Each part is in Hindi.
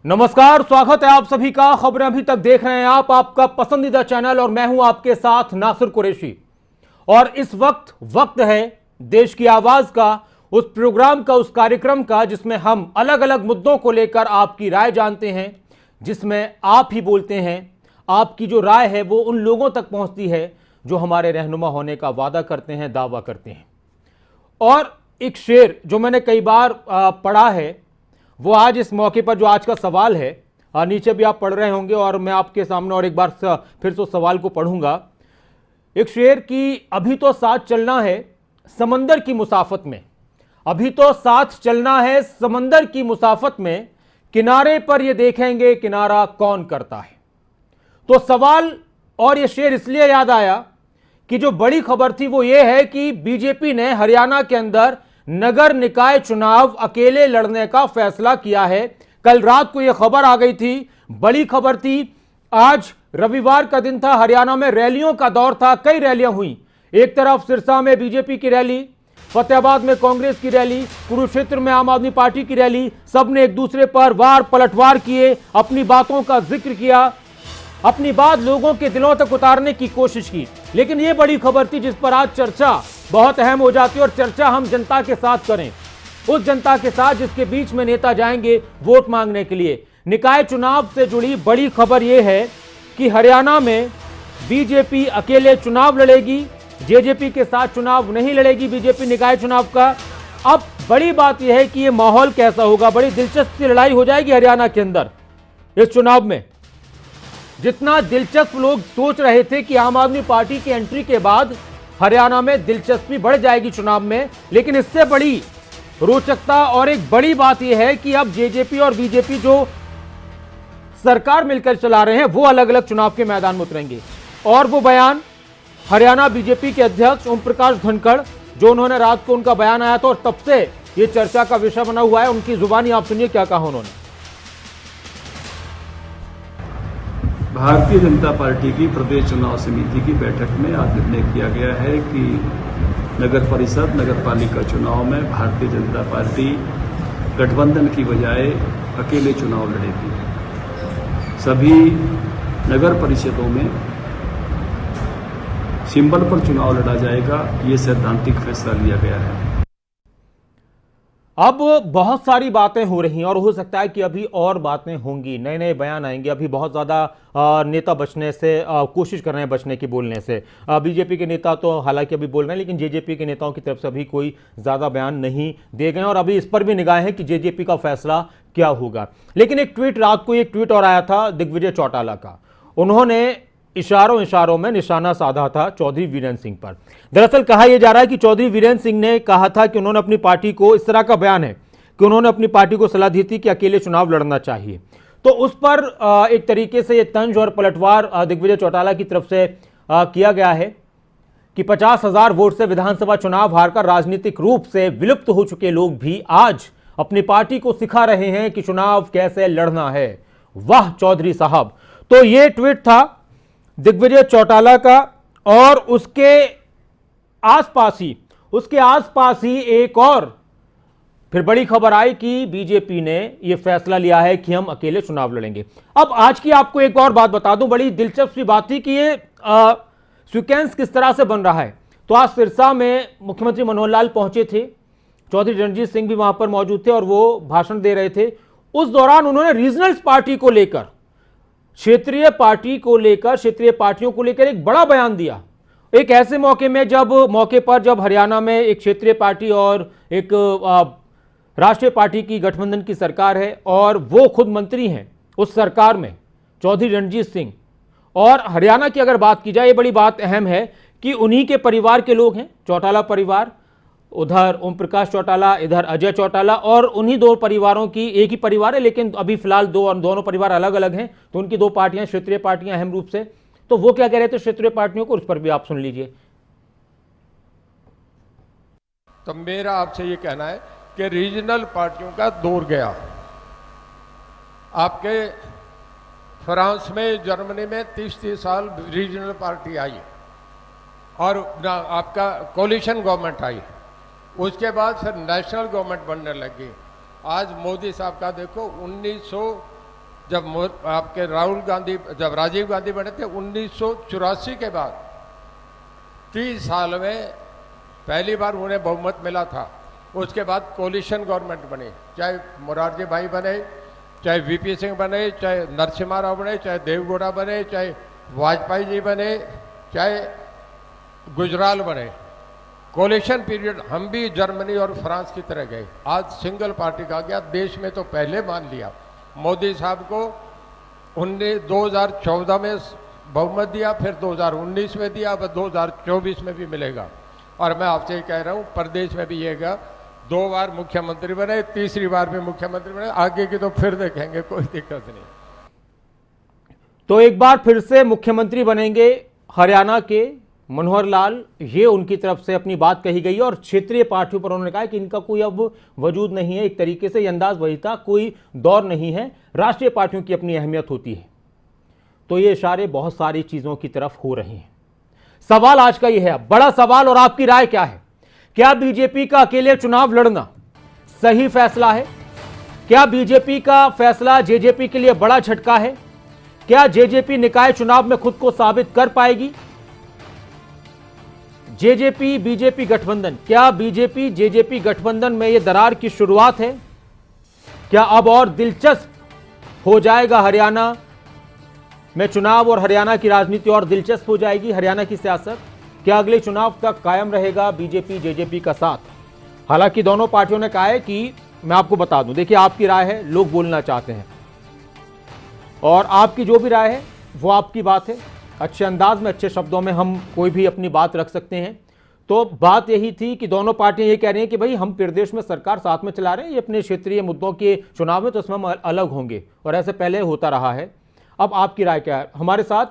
नमस्कार, स्वागत है आप सभी का। खबरें अभी तक देख रहे हैं आप, आपका पसंदीदा चैनल, और मैं हूं आपके साथ नासिर कुरैशी। और इस वक्त है देश की आवाज का, उस प्रोग्राम का, उस कार्यक्रम का जिसमें हम अलग अलग मुद्दों को लेकर आपकी राय जानते हैं, जिसमें आप ही बोलते हैं। आपकी जो राय है वो उन लोगों तक पहुंचती है जो हमारे रहनुमा होने का वादा करते हैं, दावा करते हैं। और एक शेर जो मैंने कई बार पढ़ा है, वो आज इस मौके पर जो आज का सवाल है, नीचे भी आप पढ़ रहे होंगे और मैं आपके सामने और एक बार फिर से सवाल को पढ़ूंगा। एक शेर की, अभी तो साथ चलना है समंदर की मुसाफत में, अभी तो साथ चलना है समंदर की मुसाफत में, किनारे पर ये देखेंगे किनारा कौन करता है। तो सवाल और ये शेर इसलिए याद आया कि जो बड़ी खबर थी वो ये है कि बीजेपी ने हरियाणा के अंदर नगर निकाय चुनाव अकेले लड़ने का फैसला किया है। कल रात को यह खबर आ गई थी, बड़ी खबर थी। आज रविवार का दिन था, हरियाणा में रैलियों का दौर था, कई रैलियां हुई। एक तरफ सिरसा में बीजेपी की रैली, फतेहाबाद में कांग्रेस की रैली, कुरुक्षेत्र में आम आदमी पार्टी की रैली। सबने एक दूसरे पर वार पलटवार किए, अपनी बातों का जिक्र किया, अपनी बात लोगों के दिलों तक उतारने की कोशिश की। लेकिन यह बड़ी खबर थी जिस पर आज चर्चा बहुत अहम हो जाती है, और चर्चा हम जनता के साथ करें, उस जनता के साथ जिसके बीच में नेता जाएंगे वोट मांगने के लिए। निकाय चुनाव से जुड़ी बड़ी खबर यह है कि हरियाणा में बीजेपी अकेले चुनाव लड़ेगी, जेजेपी के साथ चुनाव नहीं लड़ेगी बीजेपी निकाय चुनाव का। अब बड़ी बात यह है कि यह माहौल कैसा होगा, बड़ी दिलचस्प लड़ाई हो जाएगी हरियाणा के अंदर इस चुनाव में। जितना दिलचस्प लोग सोच रहे थे कि आम आदमी पार्टी की एंट्री के बाद हरियाणा में दिलचस्पी बढ़ जाएगी चुनाव में, लेकिन इससे बड़ी रोचकता और एक बड़ी बात यह है कि अब जेजेपी और बीजेपी जो सरकार मिलकर चला रहे हैं वो अलग अलग चुनाव के मैदान में उतरेंगे। और वो बयान हरियाणा बीजेपी के अध्यक्ष ओम प्रकाश धनखड़, जो उन्होंने रात को उनका बयान आया था और तब से ये चर्चा का विषय बना हुआ है, उनकी जुबानी आप सुनिए क्या कहा उन्होंने। भारतीय जनता पार्टी की प्रदेश चुनाव समिति की बैठक में आज निर्णय किया गया है कि नगर परिषद, नगर पालिका चुनाव में भारतीय जनता पार्टी गठबंधन की बजाय अकेले चुनाव लड़ेगी। सभी नगर परिषदों में सिंबल पर चुनाव लड़ा जाएगा, ये सैद्धांतिक फैसला लिया गया है। अब बहुत सारी बातें हो रही हैं और हो सकता है कि अभी और बातें होंगी, नए नए बयान आएंगे। अभी बहुत ज़्यादा नेता बचने से कोशिश कर रहे हैं, बचने की, बोलने से। बीजेपी के नेता तो हालांकि अभी बोल रहे हैं, लेकिन जेजेपी के नेताओं की तरफ से अभी कोई ज़्यादा बयान नहीं दिए गए और अभी इस पर भी निगाहें हैं कि जेजेपी का फैसला क्या होगा। लेकिन एक ट्वीट, रात को एक ट्वीट और आया था दिग्विजय चौटाला का। उन्होंने इशारों में निशाना साधा था चौधरी वीरेंद्र सिंह पर। दरअसल कहा यह जा रहा है कि चौधरी वीरेंद्र सिंह ने कहा था कि उन्होंने अपनी पार्टी को, इस तरह का बयान है कि उन्होंने अपनी पार्टी को सलाह दी थी कि अकेले चुनाव लड़ना चाहिए। तो उस पर एक तरीके से ये तंज और पलटवार दिग्विजय चौटाला की तरफ से किया गया है कि 50,000 वोट से विधानसभा चुनाव हारकर राजनीतिक रूप से विलुप्त हो चुके लोग भी आज अपनी पार्टी को सिखा रहे हैं कि चुनाव कैसे लड़ना है। वाह चौधरी साहब। तो ये ट्वीट था दिग्विजय चौटाला का, और उसके आसपास ही एक और फिर बड़ी खबर आई कि बीजेपी ने यह फैसला लिया है कि हम अकेले चुनाव लड़ेंगे। अब आज की आपको एक और बात बता दूं, बड़ी दिलचस्प सी बात थी कि ये सीक्वेंस किस तरह से बन रहा है। तो आज सिरसा में मुख्यमंत्री मनोहर लाल पहुंचे थे, चौधरी रणजीत सिंह भी वहां पर मौजूद थे और वो भाषण दे रहे थे। उस दौरान उन्होंने रीजनल पार्टी को लेकर, क्षेत्रीय पार्टियों को लेकर एक बड़ा बयान दिया। एक ऐसे मौके पर जब हरियाणा में एक क्षेत्रीय पार्टी और एक राष्ट्रीय पार्टी की गठबंधन की सरकार है और वो खुद मंत्री हैं उस सरकार में, चौधरी रणजीत सिंह। और हरियाणा की अगर बात की जाए, ये बड़ी बात अहम है कि उन्हीं के परिवार के लोग हैं, चौटाला परिवार, उधर ओम प्रकाश चौटाला, इधर अजय चौटाला, और उन्हीं दो परिवारों की एक ही परिवार है, लेकिन अभी फिलहाल दोनों परिवार अलग अलग हैं। तो उनकी दो पार्टियां, क्षेत्रीय पार्टियां अहम रूप से। तो वो क्या कह रहे थे क्षेत्रीय पार्टियों को, उस पर भी आप सुन लीजिए। तो मेरा आपसे ये कहना है कि रीजनल पार्टियों का दौर गया। आपके फ्रांस में, जर्मनी में 30 साल रीजनल पार्टी आई और आपका कोलिशन गवर्नमेंट आई, उसके बाद फिर नेशनल गवर्नमेंट बनने लगी। आज मोदी साहब का देखो आपके राहुल गांधी, जब राजीव गांधी बने थे 1984 के बाद 30 साल में पहली बार उन्हें बहुमत मिला था। उसके बाद कोलिशन गवर्नमेंट बनी, चाहे मोरारजी भाई बने, चाहे वीपी सिंह बने, चाहे नरसिम्हा राव बने, चाहे देवगौड़ा बने, चाहे वाजपेयी जी बने, चाहे गुजराल बने। कोलिशन पीरियड हम भी जर्मनी और फ्रांस की तरह गए। आज सिंगल पार्टी का गया। देश में तो पहले मान लिया, मोदी साहब को 2014 में बहुमत दिया, फिर 2019 में दिया, अब 2024 में भी मिलेगा। और मैं आपसे कह रहा हूँ प्रदेश में भी ये 2 बार मुख्यमंत्री बने, तीसरी बार भी मुख्यमंत्री बने, आगे की तो फिर देखेंगे, कोई दिक्कत नहीं। तो एक बार फिर से मुख्यमंत्री बनेंगे हरियाणा के मनोहर लाल, ये उनकी तरफ से अपनी बात कही गई। और क्षेत्रीय पार्टियों पर उन्होंने कहा कि इनका कोई अब वजूद नहीं है। एक तरीके से ये अंदाज वही था, कोई दौर नहीं है, राष्ट्रीय पार्टियों की अपनी अहमियत होती है। तो ये इशारे बहुत सारी चीजों की तरफ हो रहे हैं। सवाल आज का ये है, बड़ा सवाल, और आपकी राय क्या है? क्या बीजेपी का अकेले चुनाव लड़ना सही फैसला है? क्या बीजेपी का फैसला जेजेपी के लिए बड़ा झटका है? क्या जेजेपी निकाय चुनाव में खुद को साबित कर पाएगी? जेजेपी बीजेपी गठबंधन, क्या बीजेपी जेजेपी गठबंधन में यह दरार की शुरुआत है? क्या अब और दिलचस्प हो जाएगा हरियाणा में चुनाव, और हरियाणा की राजनीति और दिलचस्प हो जाएगी, हरियाणा की सियासत? क्या अगले चुनाव तक कायम रहेगा बीजेपी जेजेपी का साथ? हालांकि दोनों पार्टियों ने कहा है कि, मैं आपको बता दूं, देखिए आपकी राय है, लोग बोलना चाहते हैं, और आपकी जो भी राय है वो आपकी बात है। अच्छे अंदाज में, अच्छे शब्दों में हम कोई भी अपनी बात रख सकते हैं। तो बात यही थी कि दोनों पार्टियां ये कह रही हैं कि भाई हम प्रदेश में सरकार साथ में चला रहे हैं, ये अपने क्षेत्रीय मुद्दों के चुनाव में तो उसमें हम अलग होंगे, और ऐसे पहले होता रहा है। अब आपकी राय क्या है? हमारे साथ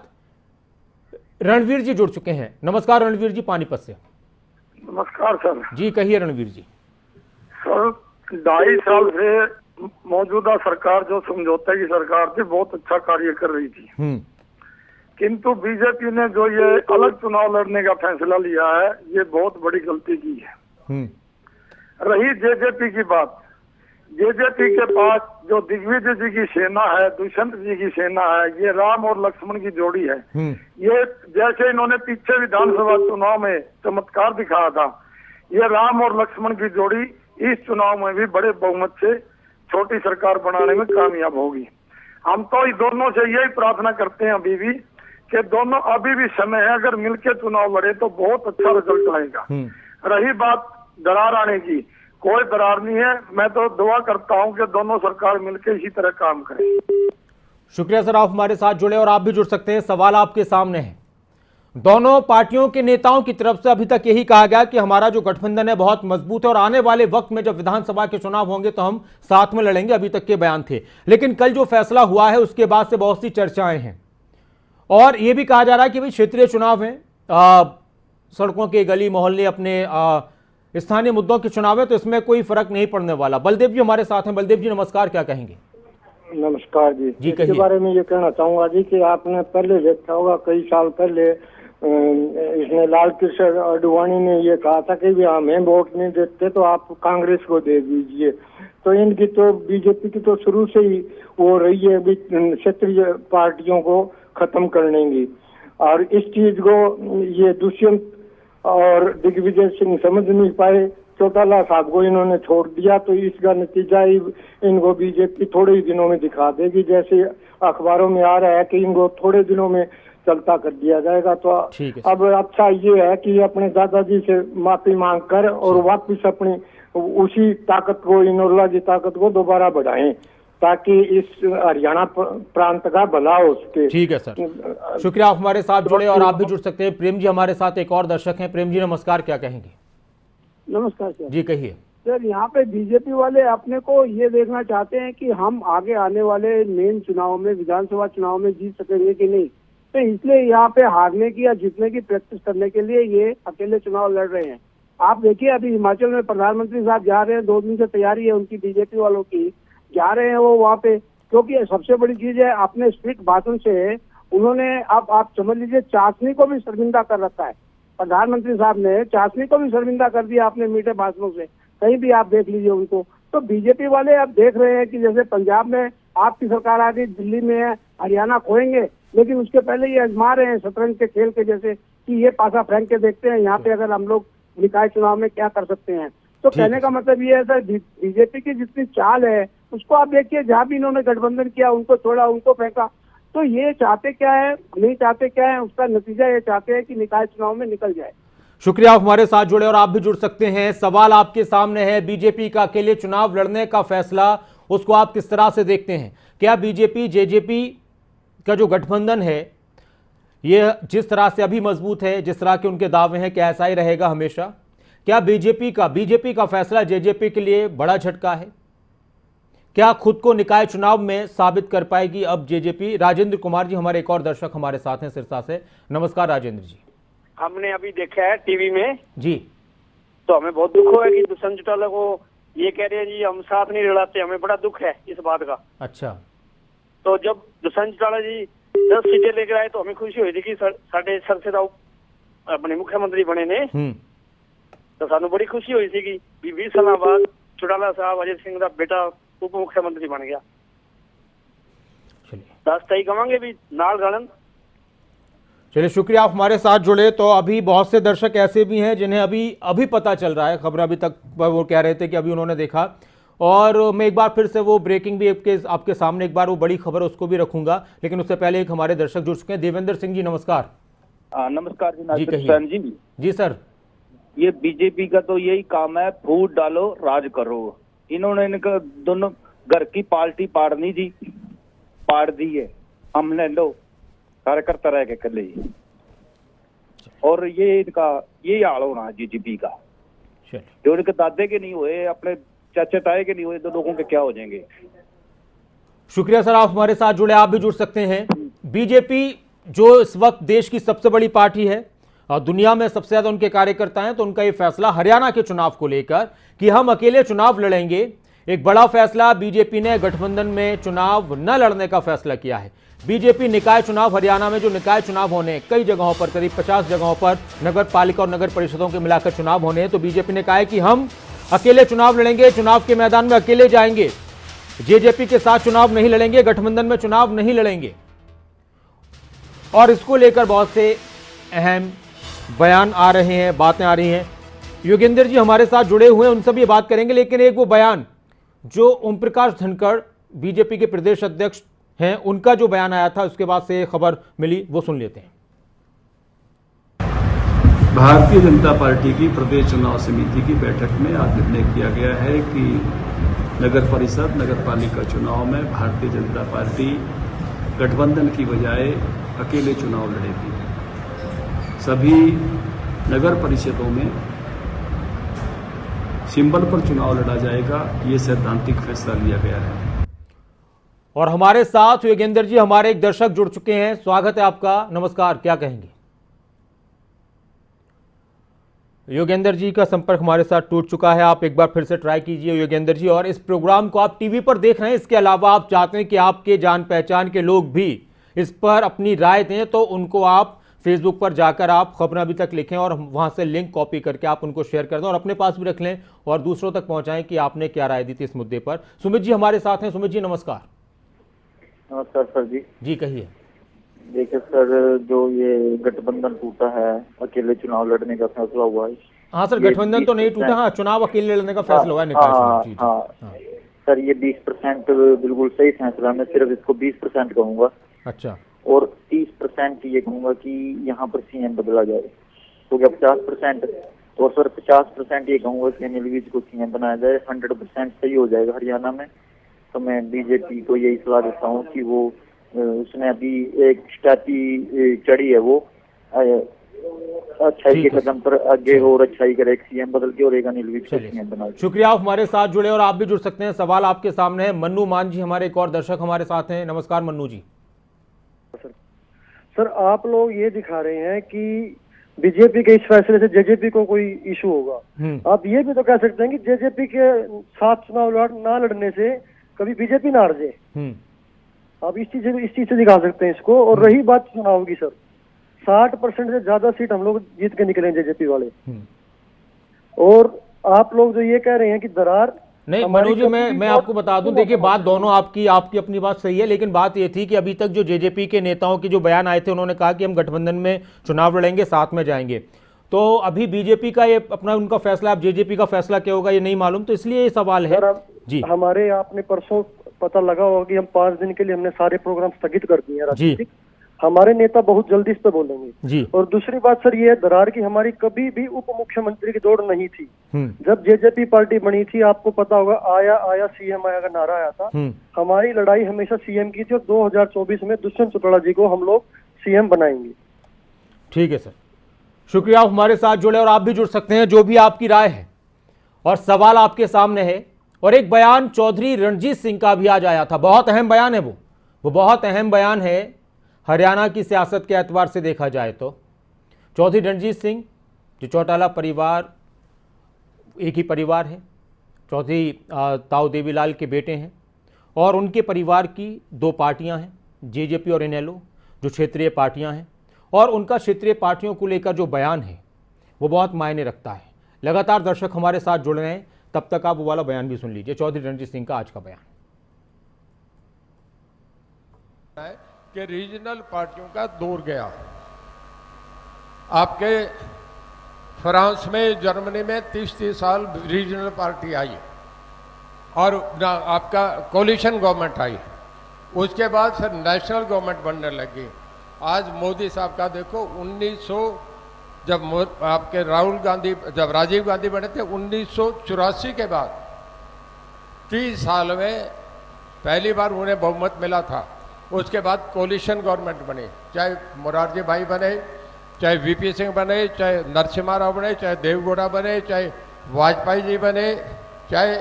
रणवीर जी जुड़ चुके हैं। नमस्कार रणवीर जी, पानीपत से। नमस्कार सर जी कहिए रणवीर जी। सर 2.5 साल से मौजूदा सरकार, जो समझौते की सरकार थी, बहुत अच्छा कार्य कर रही थी। किंतु बीजेपी ने जो ये अलग चुनाव लड़ने का फैसला लिया है, ये बहुत बड़ी गलती की है। रही जेजेपी की बात, जेजेपी के पास जो दिग्विजय जी की सेना है, दुष्यंत जी की सेना है, ये राम और लक्ष्मण की जोड़ी है। ये जैसे इन्होंने पीछे विधानसभा चुनाव में चमत्कार दिखाया था, ये राम और लक्ष्मण की जोड़ी इस चुनाव में भी बड़े बहुमत से छोटी सरकार बनाने में कामयाब होगी। हम तो इन दोनों से यही प्रार्थना करते हैं अभी भी कि दोनों, अभी भी समय है, अगर मिलकर चुनाव लड़े तो बहुत अच्छा रिजल्ट आएगा। रही बात दरार आने की, कोई दरार नहीं है। मैं तो दुआ करता हूं कि दोनों सरकार मिलकर इसी तरह काम करें। शुक्रिया सर, आप हमारे साथ जुड़े, और आप भी जुड़ सकते हैं। सवाल आपके सामने है। दोनों पार्टियों के नेताओं की तरफ से अभी तक यही कहा गया कि हमारा जो गठबंधन है बहुत मजबूत है, और आने वाले वक्त में जब विधानसभा के चुनाव होंगे तो हम साथ में लड़ेंगे, अभी तक के बयान थे। लेकिन कल जो फैसला हुआ है उसके बाद से बहुत सी चर्चाएं हैं, और यह भी कहा जा रहा है कि भाई क्षेत्रीय चुनाव है, सड़कों के गली मोहल्ले अपने स्थानीय मुद्दों के चुनाव है, तो इसमें कोई फर्क नहीं पड़ने वाला। बलदेव जी हमारे साथ हैं। बलदेव जी नमस्कार, क्या कहेंगे? नमस्कार जी। जी इसके बारे में ये कहना चाहूंगा जी कि आपने पहले देखा होगा, कई साल पहले इसने लाल कृष्ण आडवाणी ने ये कहा था कि भी हमें वोट नहीं देते तो आप कांग्रेस को दे दीजिए। तो इनकी तो बीजेपी की तो शुरू से ही वो रही है क्षेत्रीय पार्टियों को खत्म करने की, और इस चीज को ये दुष्यंत और दिग्विजय सिंह समझ नहीं पाए, चौटाला साहब को इन्होंने छोड़ दिया। तो इसका नतीजा ही इनको बीजेपी थोड़े ही दिनों में दिखा देगी, जैसे अखबारों में आ रहा है कि इनको थोड़े दिनों में चलता कर दिया जाएगा। तो अब अच्छा ये है कि अपने दादाजी से माफी मांग कर और वापस अपनी उसी ताकत को, इनोला की ताकत को दोबारा बढ़ाएं, ताकि इस हरियाणा प्रांत का भला हो सके। ठीक है सर, शुक्रिया, आप हमारे साथ जुड़े, और आप भी जुड़ सकते हैं। प्रेम जी हमारे साथ एक और दर्शक हैं। प्रेम जी नमस्कार, क्या कहेंगे? नमस्कार सर। जी कहिए। सर यहाँ पे बीजेपी वाले अपने को ये देखना चाहते हैं कि हम आगे आने वाले मेन चुनाव में, विधानसभा चुनाव में जीत सकेंगे कि नहीं, तो इसलिए यहाँ पे हारने की या जीतने की प्रैक्टिस करने के लिए ये अकेले चुनाव लड़ रहे हैं। आप देखिए अभी हिमाचल में प्रधानमंत्री साहब जा रहे हैं, 2 दिन से तैयारी है उनकी, बीजेपी वालों की, जा रहे हैं वो वहाँ पे, क्योंकि सबसे बड़ी चीज है अपने स्पीक भाषण से उन्होंने, अब आप समझ लीजिए, चाशनी को भी शर्मिंदा कर रखा है। प्रधानमंत्री साहब ने चाशनी को भी शर्मिंदा कर दिया अपने मीठे भाषणों से, कहीं भी आप देख लीजिए उनको। तो बीजेपी वाले अब देख रहे हैं कि जैसे पंजाब में आपकी सरकार आ गई, दिल्ली में है, हरियाणा खोएंगे, लेकिन उसके पहले ये आजमा रहे हैं शतरंज के खेल के जैसे कि ये पासा फेंक के देखते हैं यहाँ पे अगर हम लोग निकाय चुनाव में क्या कर सकते हैं। तो कहने का मतलब ये है सर, बीजेपी की जितनी चाल है उसको आप देखिए, जहाँ भी इन्होंने गठबंधन किया उनको छोड़ा, उनको फेंका, तो ये चाहते क्या है, नहीं चाहते क्या है, उसका नतीजा ये चाहते हैं कि निकाय चुनाव में निकल जाए। शुक्रिया, आप हमारे साथ जुड़े और आप भी जुड़ सकते हैं। सवाल आपके सामने है, बीजेपी का अकेले चुनाव लड़ने का फैसला, उसको आप किस तरह से देखते हैं? क्या बीजेपी जेजेपी का जो गठबंधन है ये जिस तरह से अभी मजबूत है, जिस तरह के उनके दावे हैं, क्या ऐसा ही रहेगा हमेशा? क्या बीजेपी का फैसला जेजेपी के लिए बड़ा झटका है? क्या खुद को निकाय चुनाव में साबित कर पाएगी अब जेजेपी? राजेंद्र कुमार जी हमारे एक और दर्शक हमारे साथ हैं सिरसा से। नमस्कार राजेंद्र जी। हमने अभी देखा है टीवी में जी, तो हमें बहुत दुख हुआ कि दुष्यंत चौटाला को ये कह रहे हैं जी हम साथ नहीं लड़ाते, हमें बड़ा दुख है इस बात का। अच्छा, तो जब दुष्यंत चौटाला जी 10 सीटें लेकर आए तो हमें खुशी हुई थी कि साढ़े सरसेराव अपने मुख्यमंत्री बने ने, तो सानू बड़ी खुशी हुई थी कि 20 साल बाद चौटाला साहब अजय सिंह का बेटा उप मुख्यमंत्री बन गया। चलिए रास्ता ही कमांगे भी नाल गणन। चलिए, शुक्रिया, आप हमारे साथ जुड़े। तो अभी बहुत से दर्शक ऐसे भी हैं जिन्हें अभी पता चल रहा है, खबर अभी तक वो कह रहे थे कि अभी उन्होंने देखा। और मैं एक बार फिर से वो ब्रेकिंग भी आपके सामने एक बार वो बड़ी खबर उसको भी रखूंगा, लेकिन उससे पहले एक हमारे दर्शक जुड़ चुके हैं। देवेंद्र सिंह जी नमस्कार। नमस्कार जी, जी नासिर कहिए। जी। जी सर। ये बीजेपी का तो यही काम है, फूट डालो राज करो। इन्होंने इनका दोनों घर की पार्टी पाड़नी थी, पाड़ दी है, हमने लो कार्यकर्ता रह के कर ली। और ये इनका यही हाल होना है बीजेपी का। जो इनके दादे के नहीं हुए, अपने चाचा ताए के नहीं हुए, तो लोगों के क्या हो जाएंगे। शुक्रिया सर, आप हमारे साथ जुड़े, आप भी जुड़ सकते हैं। बीजेपी जो इस वक्त देश की सबसे बड़ी पार्टी है और दुनिया में सबसे ज्यादा उनके कार्यकर्ता हैं, तो उनका ये फैसला हरियाणा के चुनाव को लेकर कि हम अकेले चुनाव लड़ेंगे, एक बड़ा फैसला। बीजेपी ने गठबंधन में चुनाव न लड़ने का फैसला किया है। बीजेपी निकाय चुनाव, हरियाणा में जो निकाय चुनाव होने कई जगहों पर, करीब 50 जगहों पर नगर पालिका और नगर परिषदों के मिलाकर चुनाव होने हैं, तो बीजेपी ने कहा है कि हम अकेले चुनाव लड़ेंगे, चुनाव के मैदान में अकेले जाएंगे, जेजेपी के साथ चुनाव नहीं लड़ेंगे, गठबंधन में चुनाव नहीं लड़ेंगे। और इसको लेकर बहुत से अहम बयान आ रहे हैं, बातें आ रही हैं। योगेंद्र जी हमारे साथ जुड़े हुए हैं, उनसे भी बात करेंगे, लेकिन एक वो बयान जो ओम प्रकाश धनखड़ बीजेपी के प्रदेश अध्यक्ष हैं, उनका जो बयान आया था उसके बाद से खबर मिली, वो सुन लेते हैं। भारतीय जनता पार्टी की प्रदेश चुनाव समिति की बैठक में आज निर्णय किया गया है कि नगर परिषद नगर पालिका चुनाव में भारतीय जनता पार्टी गठबंधन की बजाय अकेले चुनाव लड़ेगी। सभी नगर परिषदों में सिंबल पर चुनाव लड़ा जाएगा, ये सैद्धांतिक फैसला लिया गया है। और हमारे साथ योगेंद्र जी हमारे एक दर्शक जुड़ चुके हैं, स्वागत है आपका। नमस्कार, क्या कहेंगे? योगेंद्र जी का संपर्क हमारे साथ टूट चुका है, आप एक बार फिर से ट्राई कीजिए योगेंद्र जी। और इस प्रोग्राम को आप टीवी पर देख रहे हैं, इसके अलावा आप चाहते हैं कि आपके जान पहचान के लोग भी इस पर अपनी राय दें, तो उनको आप फेसबुक पर जाकर आप खबरें अभी तक लिखें और वहां से लिंक कॉपी करके आप उनको शेयर कर दें और अपने पास भी रख लें और दूसरों तक पहुंचाएं कि आपने क्या राय दी थी इस मुद्दे पर। सुमित जी हमारे साथ हैं। सुमित जी नमस्कार। नमस्कार सर जी। जी कहिए। देखिए सर, जो ये गठबंधन टूटा है, अकेले चुनाव लड़ने का फैसला हुआ है। हाँ सर, गठबंधन तो नहीं टूटा, हाँ चुनाव अकेले लड़ने का फैसला हुआ है निकाय चुनाव। हाँ सर, ये 20% बिल्कुल सही फैसला। मैं सिर्फ इसको 20% कहूँगा। अच्छा। और 30% ये कहूँगा कि यहाँ पर सीएम बदला जाए। तो क्या 50%? तो सर 50% ये कहूँगा कि अनिल विज को सीएम बनाया जाए। 100% सही हो जाएगा हरियाणा में। तो मैं बीजेपी को यही सलाह देता हूँ कि वो उसने अभी एक स्टैटी चढ़ी है, वो अच्छाई के कदम पर आगे और अच्छाई करे, एक सीएम बदल के और एक अनिल विज को सीएम बना। शुक्रिया, आप हमारे साथ जुड़े और आप भी जुड़ सकते हैं। सवाल आपके सामने है। मन्नू मान जी हमारे एक और दर्शक हमारे साथ हैं। नमस्कार मन्नू जी। सर आप लोग ये दिखा रहे हैं कि बीजेपी के इस फैसले से जेजेपी को कोई इशू होगा। आप ये भी तो कह सकते हैं कि जेजेपी के साथ चुनाव ना लड़ने से कभी बीजेपी ना हार जाए। आप इस चीज से दिखा सकते हैं इसको। और रही बात चुनाव की सर, 60% से ज्यादा सीट हम लोग जीत के निकले जेजेपी वाले। और आप लोग जो ये कह रहे हैं कि दरार नहीं मनोज जी, मैं आपको बता दूं, देखिए बात दोनों आपकी अपनी बात सही है, लेकिन बात ये थी कि अभी तक जो जेजेपी के नेताओं के जो बयान आए थे, उन्होंने कहा कि हम गठबंधन में चुनाव लड़ेंगे, साथ में जाएंगे। तो अभी बीजेपी का ये अपना उनका फैसला, अब जेजेपी का फैसला क्या होगा ये नहीं मालूम, तो इसलिए ये सवाल है जी। हमारे आपने परसों पता लगा होगा कि हम 5 दिन के लिए हमने सारे प्रोग्राम स्थगित कर दिए राजनीतिक। हमारे नेता बहुत जल्दी इस पे बोलेंगे जी। और दूसरी बात सर ये है दरार की हमारी कभी भी उप मुख्यमंत्री की दौड़ नहीं थी। जब जेजेपी पार्टी बनी थी, आपको पता होगा, आया आया सीएम आया का नारा आया था। हमारी लड़ाई हमेशा सीएम की थी और 2024 में दुष्यंत चौटाला जी को हम लोग सीएम बनाएंगे। ठीक है सर, शुक्रिया, आप हमारे साथ जुड़े और आप भी जुड़ सकते हैं, जो भी आपकी राय है और सवाल आपके सामने है। और एक बयान चौधरी रणजीत सिंह का भी आज आया था, बहुत अहम बयान है, वो बहुत अहम बयान है हरियाणा की सियासत के एतबार से देखा जाए तो। चौधरी रणजीत सिंह, जो चौटाला परिवार एक ही परिवार है, चौधरी ताऊ देवीलाल के बेटे हैं, और उनके परिवार की 2 पार्टियां हैं, जेजेपी और इनेलो, जो क्षेत्रीय पार्टियां हैं, और उनका क्षेत्रीय पार्टियों को लेकर जो बयान है वो बहुत मायने रखता है। लगातार दर्शक हमारे साथ जुड़ रहे हैं, तब तक आप वो वाला बयान भी सुन लीजिए, चौधरी रणजीत सिंह का आज का बयान कि रीजनल पार्टियों का दौर गया। आपके फ्रांस में, जर्मनी में 30-30 साल रीजनल पार्टी आई और आपका कोलिशन गवर्नमेंट आई, उसके बाद फिर नेशनल गवर्नमेंट बनने लगी। आज मोदी साहब का देखो, 1900 जब आपके राजीव गांधी बने थे, 1984 के बाद 30 साल में पहली बार उन्हें बहुमत मिला था। उसके बाद कोलिशन गवर्नमेंट बनी, चाहे मोरारजी भाई बने, चाहे वीपी सिंह बने, चाहे नरसिम्हा राव बने, चाहे देवगौड़ा बने, चाहे वाजपेयी जी बने, चाहे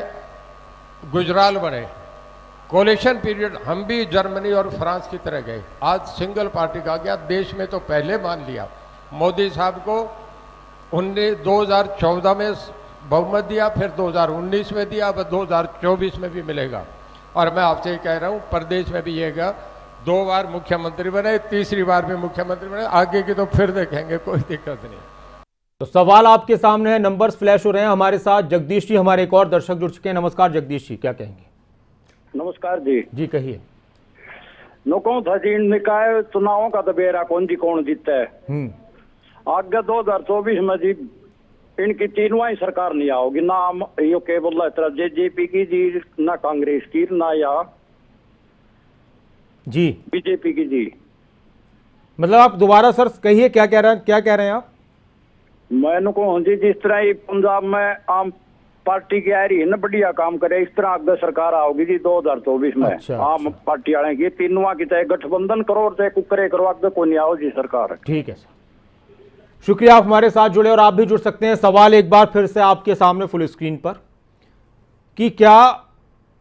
गुजराल बने। कोलिशन पीरियड हम भी जर्मनी और फ्रांस की तरह गए। आज सिंगल पार्टी का गया, देश में तो पहले मान लिया। मोदी साहब को 2014 में बहुमत दिया, फिर 2019 में दिया, अब 2024 में भी मिलेगा। और मैं आपसे कह रहा हूँ, प्रदेश में भी ये गया, 2 बार मुख्यमंत्री बने, तीसरी बार भी मुख्यमंत्री बने, आगे की तो फिर देखेंगे, कोई दिक्कत नहीं। तो सवाल आपके सामने है, नंबर्स फ्लैश हो रहे हैं। हमारे साथ जगदीश जी, हमारे एक और दर्शक जुड़ चुके हैं। नमस्कार जगदीश जी, क्या कहेंगे? नमस्कार जी। जी कहिए। नौकों था जी, निकाय चुनावों का दबेरा कौन जीतता है। आगे 2024 में जी इनकी तीनों ही सरकार नहीं आओगी, ना यो केवल जेजेपी की जी, ना कांग्रेस की, ना या जी बीजेपी की जी। मतलब आप दोबारा सर कहिए, क्या कह रहे हैं आप? मैं कहूँ जी, जिस तरह ही पंजाब में आम पार्टी की आ रही है ना, बढ़िया काम करे, इस तरह आगे सरकार आओगी जी 2024 में। अच्छा, आम पार्टी वाले की तीनों की, चाहे गठबंधन करो चाहे कुकरे करो, आगे कोई नहीं आओ जी सरकार। ठीक है सर, शुक्रिया, आप हमारे साथ जुड़े और आप भी जुड़ सकते हैं। सवाल एक बार फिर से आपके सामने फुल स्क्रीन पर, कि क्या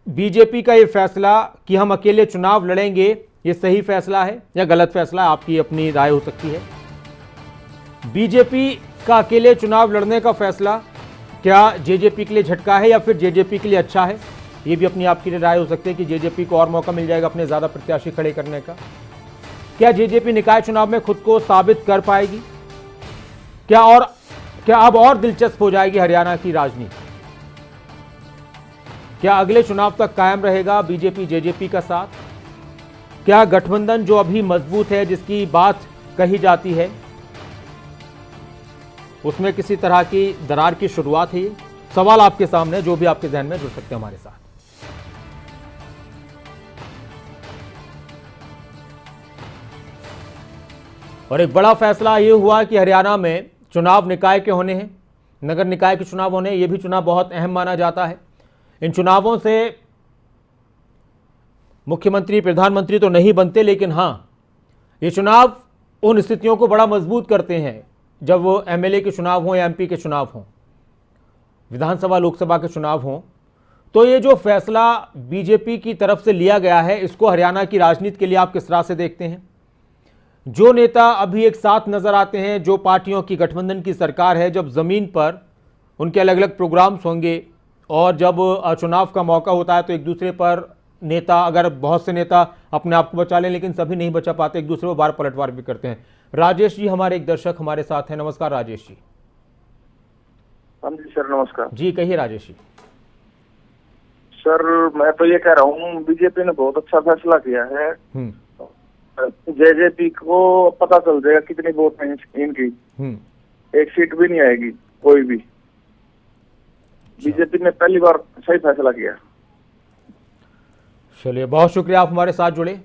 बीजेपी का ये फैसला कि हम अकेले चुनाव लड़ेंगे, ये सही फैसला है या गलत फैसला है? आपकी अपनी राय हो सकती है। बीजेपी का अकेले चुनाव लड़ने का फैसला क्या जेजेपी के लिए झटका है या फिर जेजेपी के लिए अच्छा है? ये भी अपनी आपकी राय हो सकती है कि जेजेपी को और मौका मिल जाएगा अपने ज़्यादा प्रत्याशी खड़े करने का। क्या जेजेपी निकाय चुनाव में खुद को साबित कर पाएगी? क्या अब और दिलचस्प हो जाएगी हरियाणा की राजनीति? क्या अगले चुनाव तक कायम रहेगा बीजेपी जेजेपी का साथ? क्या गठबंधन जो अभी मजबूत है, जिसकी बात कही जाती है, उसमें किसी तरह की दरार की शुरुआत है? सवाल आपके सामने, जो भी आपके जहन में जुड़ सकते हैं हमारे साथ। और एक बड़ा फैसला ये हुआ कि हरियाणा में चुनाव निकाय के होने हैं, नगर निकाय के चुनाव होने हैं। ये भी चुनाव बहुत अहम माना जाता है। इन चुनावों से मुख्यमंत्री प्रधानमंत्री तो नहीं बनते, लेकिन हाँ, ये चुनाव उन स्थितियों को बड़ा मजबूत करते हैं जब वो एमएलए के चुनाव हों या एमपी के चुनाव हों, विधानसभा लोकसभा के चुनाव हों। तो ये जो फैसला बीजेपी की तरफ से लिया गया है, इसको हरियाणा की राजनीति के लिए आप किस तरह से देखते हैं? जो नेता अभी एक साथ नजर आते हैं, जो पार्टियों की गठबंधन की सरकार है, जब ज़मीन पर उनके अलग अलग प्रोग्राम्स होंगे और जब चुनाव का मौका होता है तो एक दूसरे पर नेता, अगर बहुत से नेता अपने आप को बचा लें लेकिन सभी नहीं बचा पाते, एक दूसरे को बार पलटवार भी करते हैं। राजेश जी हमारे एक दर्शक हमारे साथ हैं। नमस्कार राजेश जी। हाँ जी सर, नमस्कार जी, कहिए राजेश जी। सर मैं तो ये कह रहा हूँ बीजेपी ने बहुत अच्छा फैसला किया है। जेजेपी को पता चल जाएगा कितनी वोट है इनकी, एक सीट भी नहीं आएगी कोई भी। बीजेपी ने पहली बार सही फैसला किया। चलिए, बहुत शुक्रिया, आप हमारे साथ जुड़े।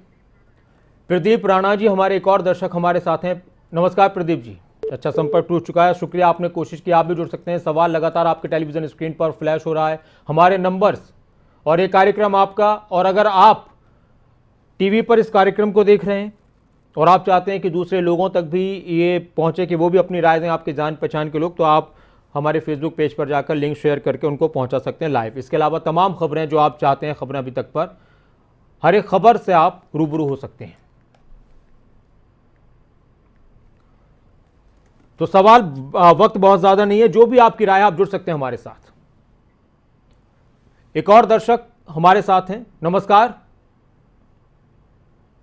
प्रदीप राणा जी हमारे एक और दर्शक हमारे साथ हैं। नमस्कार प्रदीप जी, अच्छा संपर्क टूट चुका है, शुक्रिया, आपने कोशिश की, आप भी जुड़ सकते हैं। सवाल लगातार आपके टेलीविजन स्क्रीन पर फ्लैश हो रहा है, हमारे नंबर्स और ये कार्यक्रम आपका। और अगर आप टीवी पर इस कार्यक्रम को देख रहे हैं और आप चाहते हैं कि दूसरे लोगों तक भी ये पहुंचे, कि वो भी अपनी राय दें, आपके जान पहचान के लोग, तो आप हमारे फेसबुक पेज पर जाकर लिंक शेयर करके उनको पहुंचा सकते हैं लाइव। इसके अलावा तमाम खबरें जो आप चाहते हैं, खबरें अभी तक पर, हर एक खबर से आप रूबरू हो सकते हैं। तो सवाल, वक्त बहुत ज्यादा नहीं है, जो भी आपकी राय, आप जुड़ सकते हैं हमारे साथ। एक और दर्शक हमारे साथ हैं। नमस्कार,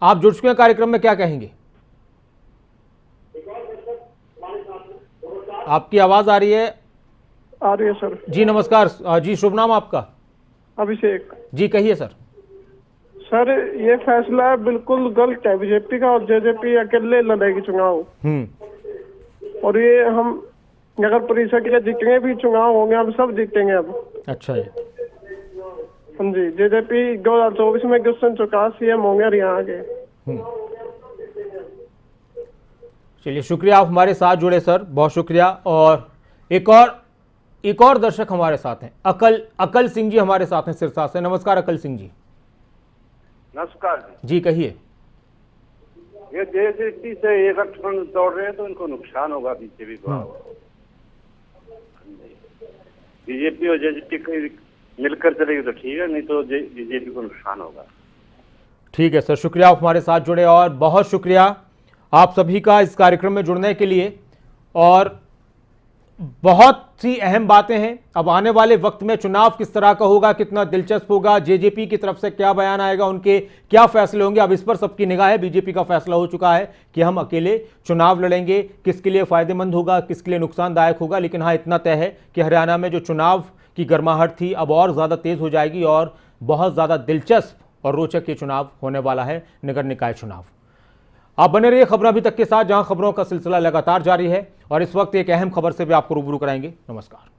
आप जुड़ चुके हैं कार्यक्रम में, क्या कहेंगे? आपकी आवाज आ रही है सर जी। नमस्कार जी, शुभ नाम आपका? अभिषेक जी, कहिए सर। सर ये फैसला बिल्कुल गलत है बीजेपी का, और जेजेपी अकेले लड़ेगी चुनाव। और ये हम नगर परिषद के जितने भी चुनाव होंगे हम सब जीतेंगे अब। अच्छा जी। हाँ जी, जेजेपी 2024 में क्वेश्चन चुका सीएम होंगे और यहाँ आगे। चलिए, शुक्रिया, आप हमारे साथ जुड़े सर, बहुत शुक्रिया। और एक और दर्शक हमारे साथ हैं, अकल सिंह जी हमारे साथ हैं सिरसा से। नमस्कार अकल सिंह जी। नमस्कार जी, कहिए। ये जेजेपी से ये गठबंधन तोड़ रहे हैं तो इनको नुकसान होगा बीजेपी को। बीजेपी और जेजेपी मिलकर चलेगी तो ठीक है, नहीं तो बीजेपी को नुकसान होगा। ठीक है सर, शुक्रिया, आप हमारे साथ जुड़े। और बहुत शुक्रिया आप सभी का इस कार्यक्रम में जुड़ने के लिए। और बहुत सी अहम बातें हैं। अब आने वाले वक्त में चुनाव किस तरह का होगा, कितना दिलचस्प होगा, जेजेपी की तरफ से क्या बयान आएगा, उनके क्या फैसले होंगे, अब इस पर सबकी निगाह है। बीजेपी का फैसला हो चुका है कि हम अकेले चुनाव लड़ेंगे, किसके लिए फायदेमंद होगा, किसके लिए नुकसानदायक होगा। लेकिन हाँ, इतना तय है कि हरियाणा में जो चुनाव की गर्माहट थी अब और ज़्यादा तेज़ हो जाएगी और बहुत ज़्यादा दिलचस्प और रोचक ये चुनाव होने वाला है, नगर निकाय चुनाव। आप बने रहिए खबरें अभी तक के साथ, जहां खबरों का सिलसिला लगातार जारी है। और इस वक्त एक अहम खबर से भी आपको रूबरू कराएंगे। नमस्कार।